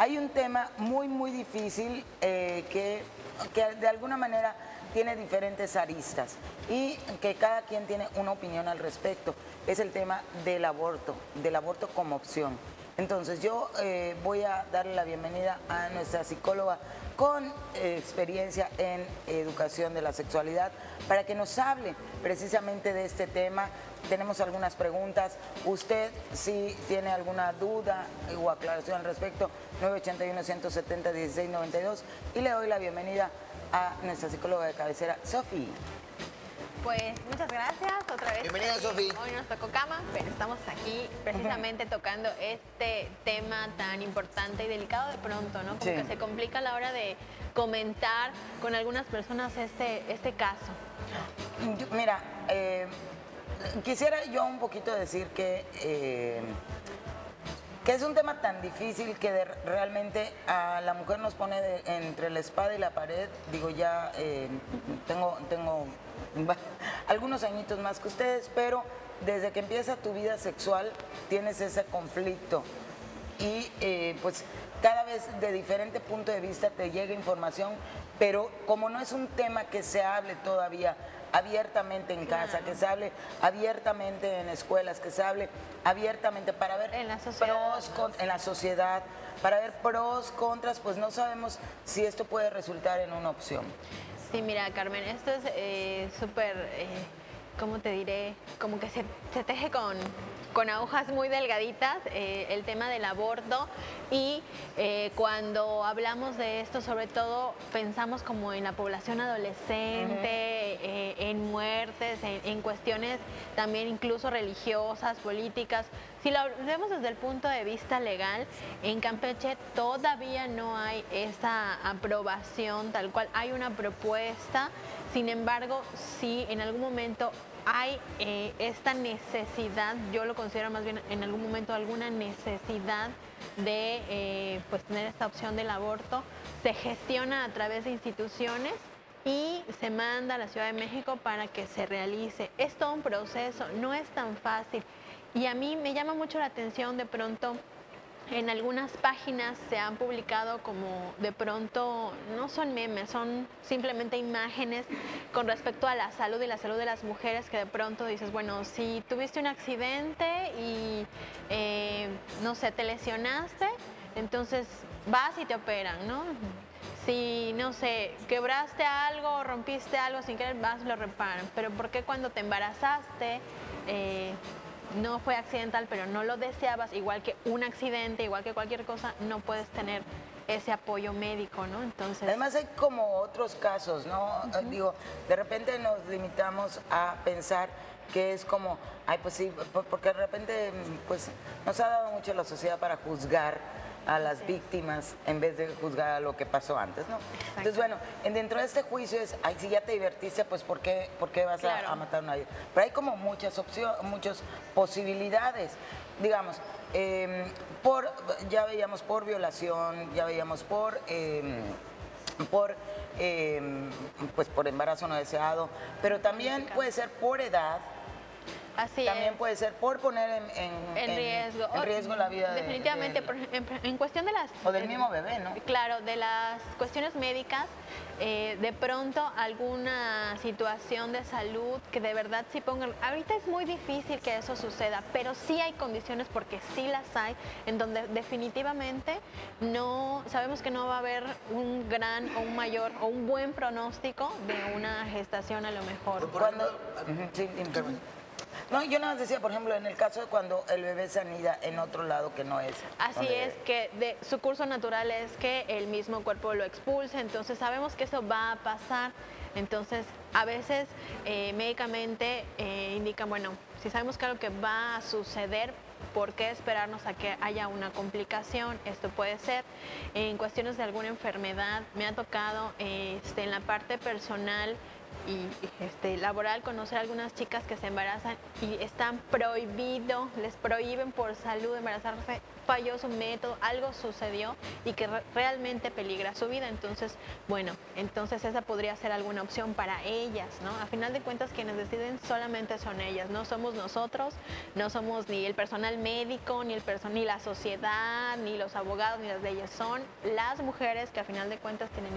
hay un tema muy difícil que de alguna manera tiene diferentes aristas y que cada quien tiene una opinión al respecto. Es el tema del aborto como opción. Entonces yo voy a darle la bienvenida a nuestra psicóloga con experiencia en educación de la sexualidad para que nos hable precisamente de este tema. Tenemos algunas preguntas. Usted, si tiene alguna duda o aclaración al respecto, 981-170-1692. Y le doy la bienvenida a nuestra psicóloga de cabecera, Sofi. Pues muchas gracias otra vez. Bienvenida, Sofi. Hoy nos tocó cama, pero estamos aquí precisamente tocando este tema tan importante y delicado de pronto, ¿no? Como que se complica a la hora de comentar con algunas personas este caso. Mira, quisiera yo un poquito decir que es un tema tan difícil que realmente a la mujer nos pone entre la espada y la pared. Digo, ya tengo algunos añitos más que ustedes, pero desde que empieza tu vida sexual tienes ese conflicto y pues cada vez de diferente punto de vista te llega información, pero como no es un tema que se hable todavía abiertamente en casa, que se hable abiertamente en escuelas, que se hable abiertamente para ver en la sociedad, en la sociedad, para ver pros, contras, pues no sabemos si esto puede resultar en una opción. Sí, mira, Carmen, esto es súper, ¿cómo te diré? Como que se teje con agujas muy delgaditas, el tema del aborto, y cuando hablamos de esto, sobre todo pensamos como en la población adolescente, en muertes, en cuestiones también incluso religiosas, políticas. Si lo vemos desde el punto de vista legal, en Campeche todavía no hay esa aprobación tal cual, hay una propuesta. Sin embargo, sí en algún momento hay esta necesidad, yo lo considero más bien en algún momento alguna necesidad de pues tener esta opción del aborto. Se gestiona a través de instituciones y se manda a la Ciudad de México para que se realice. Es todo un proceso, no es tan fácil. Y a mí me llama mucho la atención de pronto. En algunas páginas se han publicado como de pronto, no son memes, son simplemente imágenes con respecto a la salud y la salud de las mujeres, que de pronto dices, bueno, si tuviste un accidente y no sé, te lesionaste, entonces vas y te operan, ¿no? Si, no sé, quebraste algo, rompiste algo sin querer, vas y lo reparan. Pero ¿por qué cuando te embarazaste no fue accidental, pero no lo deseabas, igual que un accidente, igual que cualquier cosa, no puedes tener ese apoyo médico, ¿no? Entonces... Además hay como otros casos, ¿no? Digo, de repente nos limitamos a pensar que es como, ay, pues sí, porque de repente pues nos ha dado mucho la sociedad para juzgar a las víctimas en vez de juzgar a lo que pasó antes, ¿no? Entonces, bueno, dentro de este juicio es, ay, si ya te divertiste, pues ¿por qué vas a matar a una vida? Pero hay como muchas opciones, muchas posibilidades. Digamos, ya veíamos por violación, ya veíamos por embarazo no deseado, pero también puede ser por edad. Así también es. puede ser por poner en riesgo la vida definitivamente en cuestión de las... O del mismo bebé, ¿no? Claro, de las cuestiones médicas, de pronto alguna situación de salud que de verdad sí pongan... Ahorita es muy difícil que eso suceda, pero sí hay condiciones, porque sí las hay, en donde definitivamente no sabemos que no va a haber un gran o un mayor o un buen pronóstico de una gestación a lo mejor. No, yo nada más decía, por ejemplo, en el caso de cuando el bebé se anida en otro lado que no es. Así es, que su curso natural es que el mismo cuerpo lo expulse, entonces sabemos que eso va a pasar. Entonces, a veces médicamente indican, bueno, si sabemos que algo que va a suceder, ¿por qué esperarnos a que haya una complicación? Esto puede ser en cuestiones de alguna enfermedad. Me ha tocado en la parte personal y laboral conocer a algunas chicas que se embarazan y están prohibido, les prohíben por salud embarazarse falló su método, algo sucedió y que realmente peligra su vida. Entonces, bueno, entonces esa podría ser alguna opción para ellas, ¿no? A final de cuentas, quienes deciden solamente son ellas, no somos nosotros, no somos ni el personal médico, ni la sociedad, ni los abogados, ni las leyes, son las mujeres que a final de cuentas tienen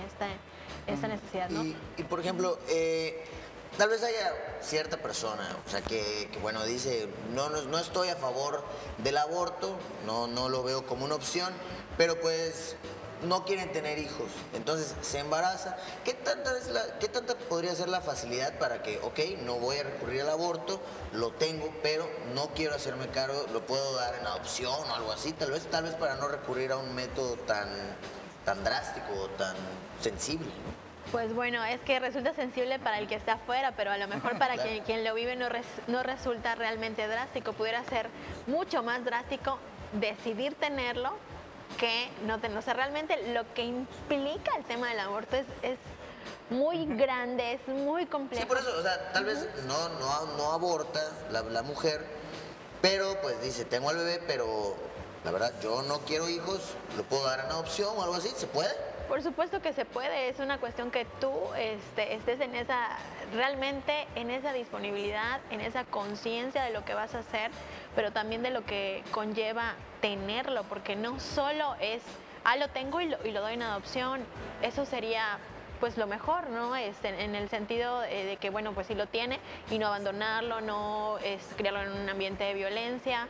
esta necesidad, ¿no? Y por ejemplo, tal vez haya cierta persona, o sea, que bueno, dice, no estoy a favor del aborto, no lo veo como una opción, pero pues no quieren tener hijos, entonces se embaraza. ¿Qué tanta podría ser la facilidad para que, ok, no voy a recurrir al aborto, lo tengo, pero no quiero hacerme cargo, lo puedo dar en adopción o algo así, tal vez para no recurrir a un método tan drástico o tan sensible, ¿no? Pues bueno, es que resulta sensible para el que está afuera, pero a lo mejor para Claro. quien lo vive no resulta realmente drástico. Pudiera ser mucho más drástico decidir tenerlo que no tenerlo. O sea, realmente lo que implica el tema del aborto es muy grande, es muy complejo. Sí, por eso, o sea, tal vez no aborta la mujer, pero pues dice, tengo al bebé, pero la verdad, yo no quiero hijos, ¿lo puedo dar en adopción o algo así? ¿Se puede? Por supuesto que se puede, es una cuestión que tú estés realmente en esa disponibilidad, en esa conciencia de lo que vas a hacer, pero también de lo que conlleva tenerlo, porque no solo es, lo tengo y lo doy en adopción, eso sería pues lo mejor, ¿no? En el sentido de que, bueno, pues si lo tiene y no abandonarlo, no criarlo en un ambiente de violencia,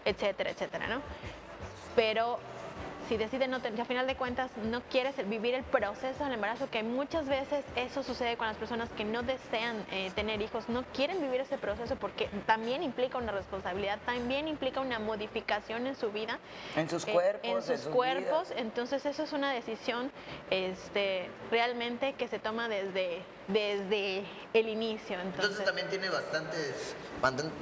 etcétera, etcétera, ¿no? Pero si decide no tener, a final de cuentas no quieres vivir el proceso del embarazo, que muchas veces eso sucede con las personas que no desean tener hijos, no quieren vivir ese proceso porque también implica una responsabilidad, también implica una modificación en su vida. En sus cuerpos. En sus cuerpos, entonces eso es una decisión realmente que se toma desde el inicio. Entonces también tiene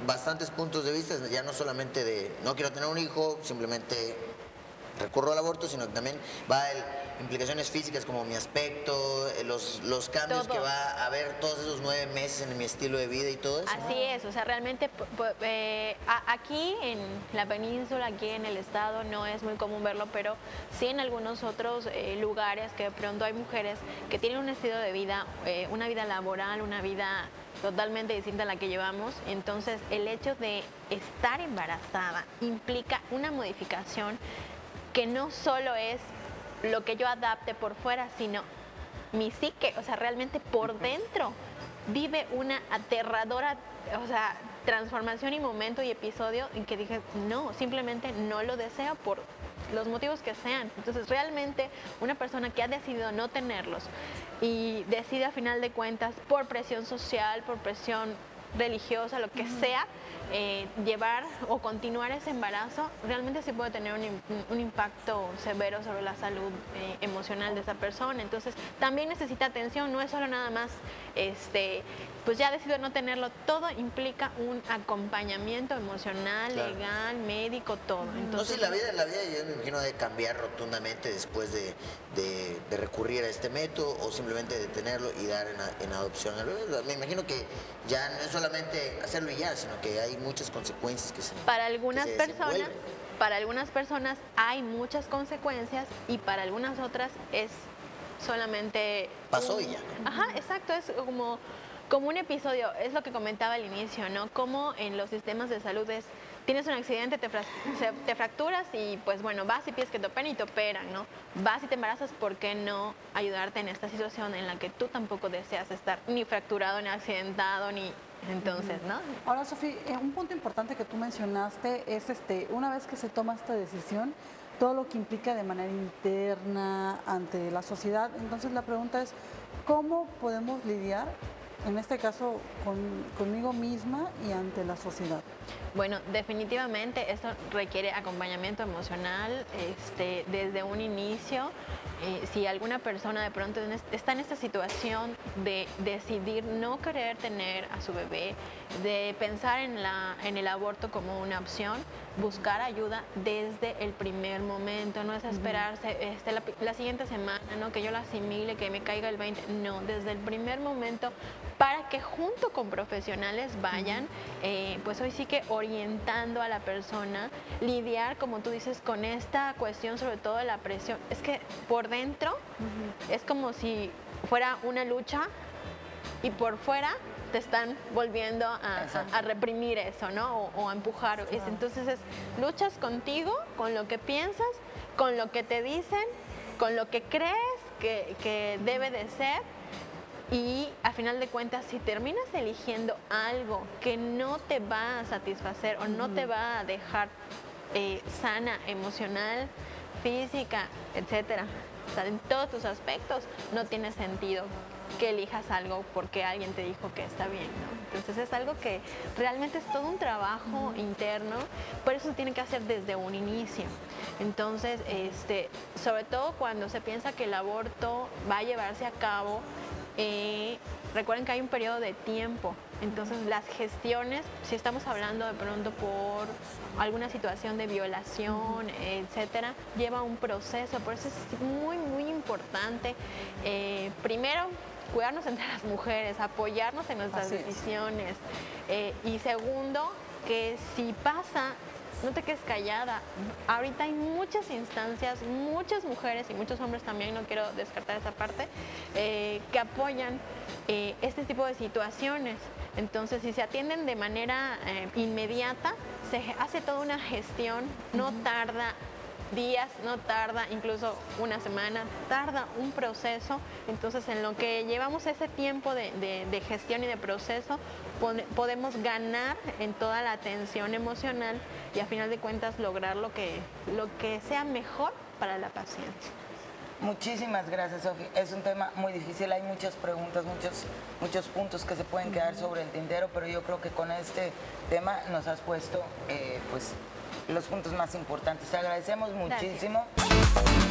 bastantes puntos de vista, ya no solamente de no quiero tener un hijo, simplemente recurro al aborto, sino que también implicaciones físicas como mi aspecto, los cambios Todo. que va a haber todos esos 9 meses en mi estilo de vida y todo eso. Así es, o sea, realmente aquí en la península, aquí en el estado, no es muy común verlo, pero sí en algunos otros lugares que de pronto hay mujeres que tienen un estilo de vida, una vida laboral, una vida totalmente distinta a la que llevamos. Entonces, el hecho de estar embarazada implica una modificación que no solo es lo que yo adapte por fuera, sino mi psique, o sea, realmente por dentro vive una aterradora, o sea, transformación y momento y episodio en que dije, no, simplemente no lo deseo por los motivos que sean. Entonces, realmente una persona que ha decidido no tenerlos y decide a final de cuentas por presión social, por presión religiosa, lo que sea, llevar o continuar ese embarazo, realmente sí puede tener un impacto severo sobre la salud emocional de esa persona. Entonces, también necesita atención, no es solo nada más, pues ya decidió no tenerlo, todo implica un acompañamiento emocional, claro, legal, médico, todo. Entonces, no, sí, la vida yo me imagino de cambiar rotundamente después de recurrir a este método o simplemente de tenerlo y dar en adopción al bebé. Me imagino que ya no es solamente hacerlo y ya, sino que hay muchas consecuencias que se para algunas que se personas, desenvuelven. para algunas personas hay muchas consecuencias y para algunas otras es solamente Pasó y ya. Ajá, exacto, es como un episodio, es lo que comentaba al inicio, ¿no? Como en los sistemas de salud tienes un accidente, te fracturas y pues bueno, vas y pides que te operen y te operan, ¿no? Vas y te embarazas, ¿por qué no ayudarte en esta situación en la que tú tampoco deseas estar ni fracturado, ni accidentado, ni... Entonces, ¿no? Ahora, Sofía, un punto importante que tú mencionaste es una vez que se toma esta decisión, todo lo que implica de manera interna ante la sociedad. Entonces la pregunta es, ¿cómo podemos lidiar, en este caso, conmigo misma y ante la sociedad? Bueno, definitivamente esto requiere acompañamiento emocional desde un inicio. Si alguna persona de pronto está en esta situación de decidir no querer tener a su bebé, de pensar en el aborto como una opción, buscar ayuda desde el primer momento, no es esperarse la siguiente semana, ¿no? Que yo la asimile, que me caiga el 20, no, desde el primer momento, para que junto con profesionales vayan, pues hoy sí que orientando a la persona, lidiar, como tú dices, con esta cuestión, sobre todo de la presión. Es que por dentro es como si fuera una lucha y por fuera te están volviendo a reprimir eso, ¿no? O a empujar. Entonces luchas contigo, con lo que piensas, con lo que te dicen, con lo que crees que debe de ser. Y a final de cuentas, si terminas eligiendo algo que no te va a satisfacer o no te va a dejar sana, emocional, física, etcétera, o sea, en todos tus aspectos, no tiene sentido que elijas algo porque alguien te dijo que está bien, ¿no? Entonces es algo que realmente es todo un trabajo interno, por eso se tiene que hacer desde un inicio. Entonces, sobre todo cuando se piensa que el aborto va a llevarse a cabo, recuerden que hay un periodo de tiempo, entonces las gestiones, si estamos hablando de pronto por alguna situación de violación, etcétera, lleva un proceso, por eso es muy, muy importante, primero, cuidarnos entre las mujeres, apoyarnos en nuestras decisiones, y segundo, que si pasa, no te quedes callada. Ahorita hay muchas instancias, muchas mujeres y muchos hombres también, no quiero descartar esa parte, que apoyan este tipo de situaciones. Entonces, si se atienden de manera inmediata, se hace toda una gestión, no tarda días, no tarda incluso una semana, tarda un proceso. Entonces, en lo que llevamos ese tiempo de gestión y de proceso, podemos ganar en toda la atención emocional y a final de cuentas lograr lo que sea mejor para la paciente. Muchísimas gracias, Sofi. Es un tema muy difícil, hay muchas preguntas, muchos puntos que se pueden quedar sobre el tintero, pero yo creo que con este tema nos has puesto pues los puntos más importantes. Te agradecemos muchísimo. Gracias.